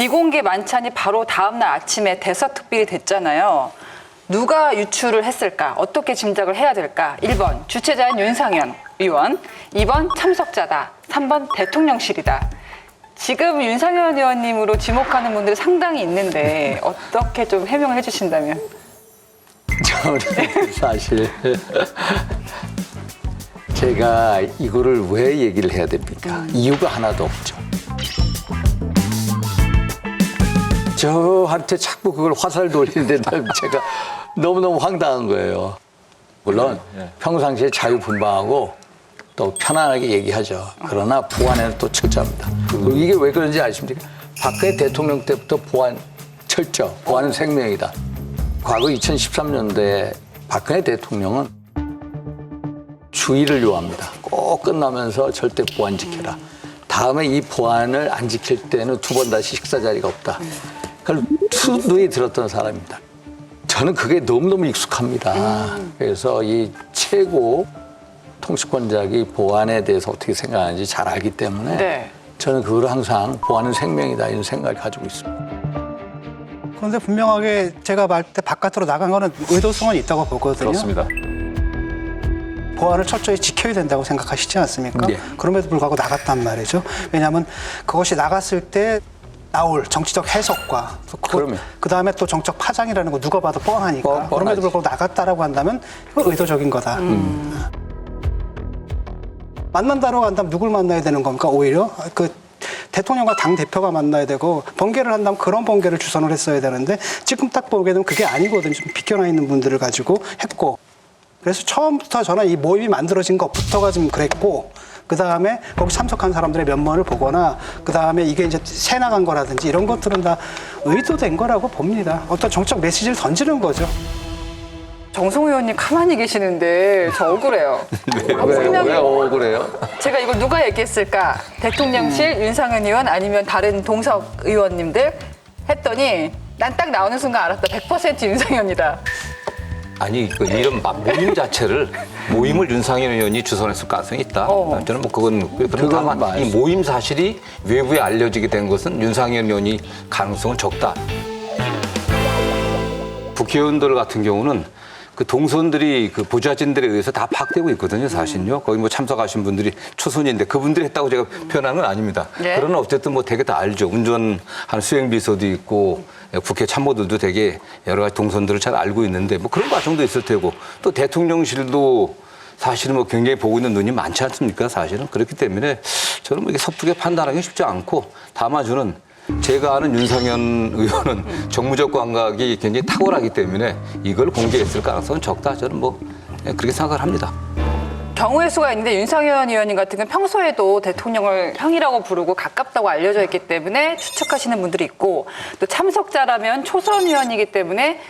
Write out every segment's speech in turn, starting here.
비공개 만찬이 바로 다음날 아침에 대서특필이 됐잖아요. 누가 유출을 했을까? 어떻게 짐작을 해야 될까? 1번 주최자인 윤상현 의원, 2번 참석자다, 3번 대통령실이다. 지금 윤상현 의원님으로 지목하는 분들이 상당히 있는데 어떻게 좀 해명을 해주신다면? 저는 사실 제가 이거를 왜 얘기를 해야 됩니까? 이유가 하나도 없죠. 저한테 자꾸 그걸 화살 돌리는데 제가 너무너무 황당한 거예요. 물론 평상시에 자유분방하고 또 편안하게 얘기하죠. 그러나 보안에는 또 철저합니다. 이게 왜 그런지 아십니까? 박근혜 대통령 때부터 보안 철저, 보안은 생명이다. 과거 2013년도에 박근혜 대통령은 주의를 요합니다. 꼭 끝나면서 절대 보안 지켜라. 다음에 이 보안을 안 지킬 때는 두 번 다시 식사 자리가 없다. 그걸 수두에 들었던 사람입니다. 저는 그게 너무너무 익숙합니다. 그래서 이 최고 통치권자가 보안에 대해서 어떻게 생각하는지 잘 알기 때문에 네. 저는 그걸 항상 보안은 생명이다 이런 생각을 가지고 있습니다. 그런데 분명하게 제가 말 때 바깥으로 나간 거는 의도성은 있다고 보거든요. 그렇습니다. 보안을 철저히 지켜야 된다고 생각하시지 않습니까? 네. 그럼에도 불구하고 나갔단 말이죠. 왜냐하면 그것이 나갔을 때 나올 정치적 해석과 그러면. 그다음에 또 정적 파장이라는 거 누가 봐도 뻔하니까 뻔하지. 그럼에도 불구하고 나갔다라고 한다면 이건 의도적인 거다. 만난다고 한다면 누굴 만나야 되는 겁니까? 오히려 그 대통령과 당 대표가 만나야 되고 번개를 한다면 그런 번개를 주선을 했어야 되는데 지금 딱 보게 되면 그게 아니거든요. 좀 비껴나 있는 분들을 가지고 했고 그래서 처음부터 저는 이 모임이 만들어진 것부터가 좀 그랬고 그 다음에 거기 참석한 사람들의 면모를 보거나 그 다음에 이게 이제 새 나간 거라든지 이런 것들은 다 의도된 거라고 봅니다. 어떤 정책 메시지를 던지는 거죠. 정성 의원님 가만히 계시는데 저 억울해요. 왜 억울해요? 제가 이걸 누가 얘기했을까? 대통령실, 윤상현 의원 아니면 다른 동석 의원님들 했더니 난 딱 나오는 순간 알았다. 100% 윤상현이다. 아니 그 이런 모임 모임을 윤상현 의원이 주선했을 가능성이 있다. 저는 뭐 그건 다만 맞습니다. 이 모임 사실이 외부에 알려지게 된 것은 윤상현 의원이 가능성은 적다. 국회의원들 같은 경우는 그 동선들이 그 보좌진들에 의해서 다 파악되고 있거든요, 사실요. 거기 뭐 참석하신 분들이 초선인데 그분들이 했다고 제가 표현한 건 아닙니다. 네. 그러나 어쨌든 뭐 되게 다 알죠. 운전하는 수행비서도 있고 국회 참모들도 되게 여러 가지 동선들을 잘 알고 있는데 뭐 그런 과정도 있을 테고 또 대통령실도 사실은 뭐 굉장히 보고 있는 눈이 많지 않습니까, 사실은. 그렇기 때문에 저는 뭐 이게 섣부르게 판단하기 쉽지 않고 다만 저는 제가 아는 윤상현 의원은 정무적 감각이 굉장히 탁월하기 때문에 이걸 공개했을 가능성은 적다. 저는 뭐 그렇게 생각을 합니다. 경우의 수가 있는데 윤상현 의원님 같은 경우는 평소에도 대통령을 형이라고 부르고 가깝다고 알려져 있기 때문에 추측하시는 분들이 있고 또 참석자라면 초선 의원이기 때문에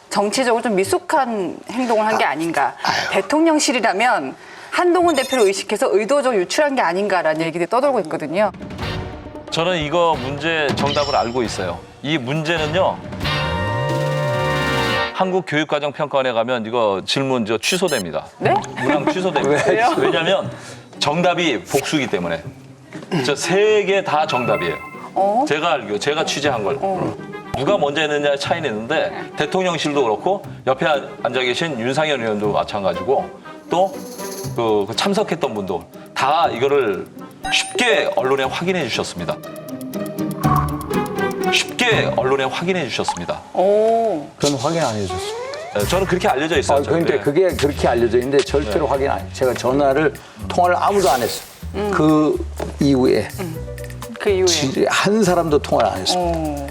정치적으로 좀 미숙한 행동을 한 게 아닌가. 대통령실이라면 한동훈 대표를 의식해서 의도적 유출한 게 아닌가라는 얘기들이 떠돌고 있거든요. 저는 이거 문제 정답을 알고 있어요. 이 문제는요. 한국교육과정평가원에 가면 이거 질문 취소됩니다. 네? 문항 취소됩니다. 왜요? 왜냐하면 정답이 복수이기 때문에. 저 세 개 다 정답이에요. 제가 알기로 제가 취재한 걸. 누가 먼저 했느냐의 차이는 있는데 대통령실도 그렇고 옆에 앉아 계신 윤상현 의원도 마찬가지고 또 그 참석했던 분도 다 이거를 쉽게 언론에 확인해 주셨습니다. 쉽게 언론에 확인해 주셨습니다. 오. 저는 확인 안 해줬어요. 네, 저는 그렇게 알려져 있어요. 그런데 그게 그렇게 알려져 있는데 절대로 확인 안 해요. 제가 통화를 아무도 안 했어요. 그 이후에 그 이후에. 한 사람도 통화를 안 했어요.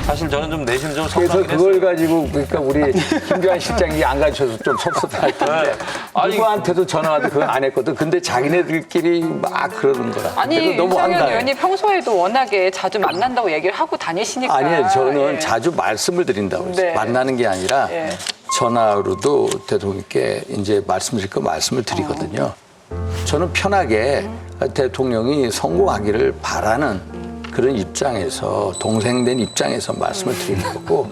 사실 저는 좀 내심 좀 그래서 서운하긴 그걸 했어요. 가지고 그러니까 우리 김교환 실장이 안 가르쳐서 좀 섭섭할 텐데 아니, 누구한테도 전화도 그건 안 했거든. 근데 자기네들끼리 막 그러는 거라. 아니 그래서 너무 윤상현 황당해. 의원이 평소에도 워낙에 자주 만난다고 얘기를 하고 다니시니까. 아니에요. 저는 예. 자주 말씀을 드린다고 그랬어요. 네. 만나는 게 아니라 예. 전화로도 대통령께 이제 말씀드릴 거 말씀을 드리거든요. 저는 편하게 대통령이 성공하기를 바라는 그런 입장에서 동생된 입장에서 말씀을 드리는 거고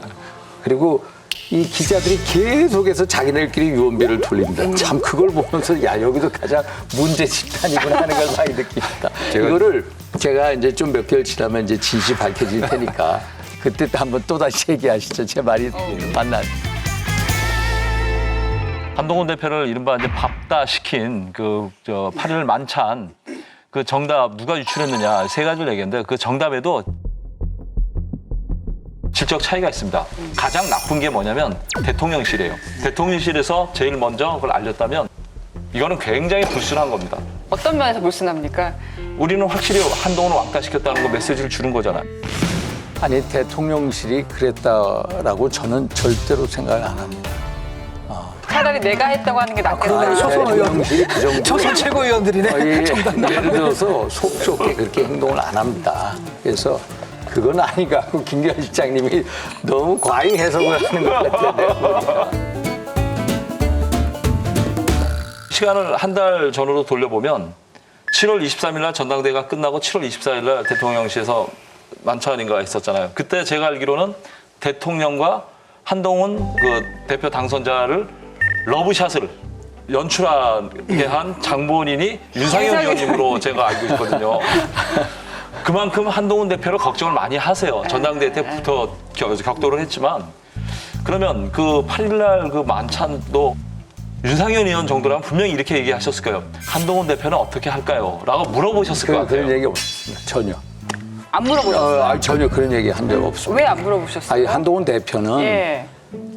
그리고 이 기자들이 계속해서 자기네들끼리 유언비를 돌립니다. 참 그걸 보면서 야 여기도 가장 문제 집단이구나 하는 걸 많이 느낍니다. 이거를 제가 이제 좀 몇 개월 지나면 이제 진실이 밝혀질 테니까 그때 또 한번 또 다시 얘기하시죠. 제 말이 맞나? 한동훈 대표를 이른바 이제 밥다 시킨 그 8.1 만찬 그 정답 누가 유출했느냐 세 가지를 얘기했는데 그 정답에도 질적 차이가 있습니다. 가장 나쁜 게 뭐냐면 대통령실이에요. 대통령실에서 제일 먼저 그걸 알렸다면 이거는 굉장히 불순한 겁니다. 어떤 면에서 불순합니까? 우리는 확실히 한동훈을 왕따시켰다는 거 메시지를 주는 거잖아요. 아니 대통령실이 그랬다라고 저는 절대로 생각을 안 합니다. 차라리 내가 했다고 하는 게 낫겠다. 대통령실이 그 정도 조선 최고위원들이네. 예를 들어서 속 좁게 그렇게 행동을 안 합니다. 그래서 그건 아닌가 하고 김기현 실장님이 너무 과잉 해석을 하는 것 같아요. 시간을 한 달 전으로 돌려보면 7월 23일 날 전당대회가 끝나고 7월 24일 날 대통령실에서 만찬인가 있었잖아요. 그때 제가 알기로는 대통령과 한동훈 그 대표 당선자를 러브샷을 연출하게 한 장본인이 윤상현 의원님으로 제가 알고 있거든요. 그만큼 한동훈 대표를 걱정을 많이 하세요. 전당대회 때부터 격돌을 했지만 그러면 그 8일날 그 만찬도 윤상현 의원 정도라면 분명히 이렇게 얘기하셨을 거예요. 한동훈 대표는 어떻게 할까요? 라고 물어보셨을 것 같아요. 그런 얘기 없습니다. 전혀. 안 물어보셨어요? 전혀 그런 얘기 한 적 없습니다. 왜 안 물어보셨어요? 아니, 한동훈 대표는 예.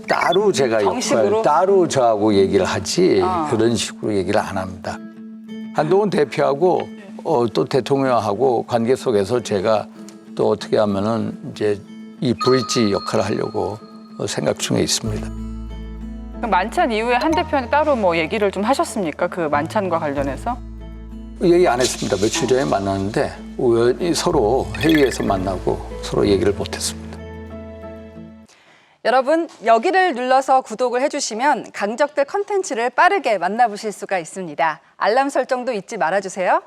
따로 제가 정식으로? 따로 저하고 얘기를 하지 그런 식으로 얘기를 안 합니다. 한동훈 대표하고 또 대통령하고 관계 속에서 제가 또 어떻게 하면은 이제 이 브릿지 역할을 하려고 생각 중에 있습니다. 그럼 만찬 이후에 한 대표한테 따로 뭐 얘기를 좀 하셨습니까? 그 만찬과 관련해서? 얘기 안 했습니다. 며칠 전에 만났는데 우연히 서로 회의에서 만나고 서로 얘기를 못했습니다. 여러분, 여기를 눌러서 구독을 해주시면 강적들 컨텐츠를 빠르게 만나보실 수가 있습니다. 알람 설정도 잊지 말아주세요.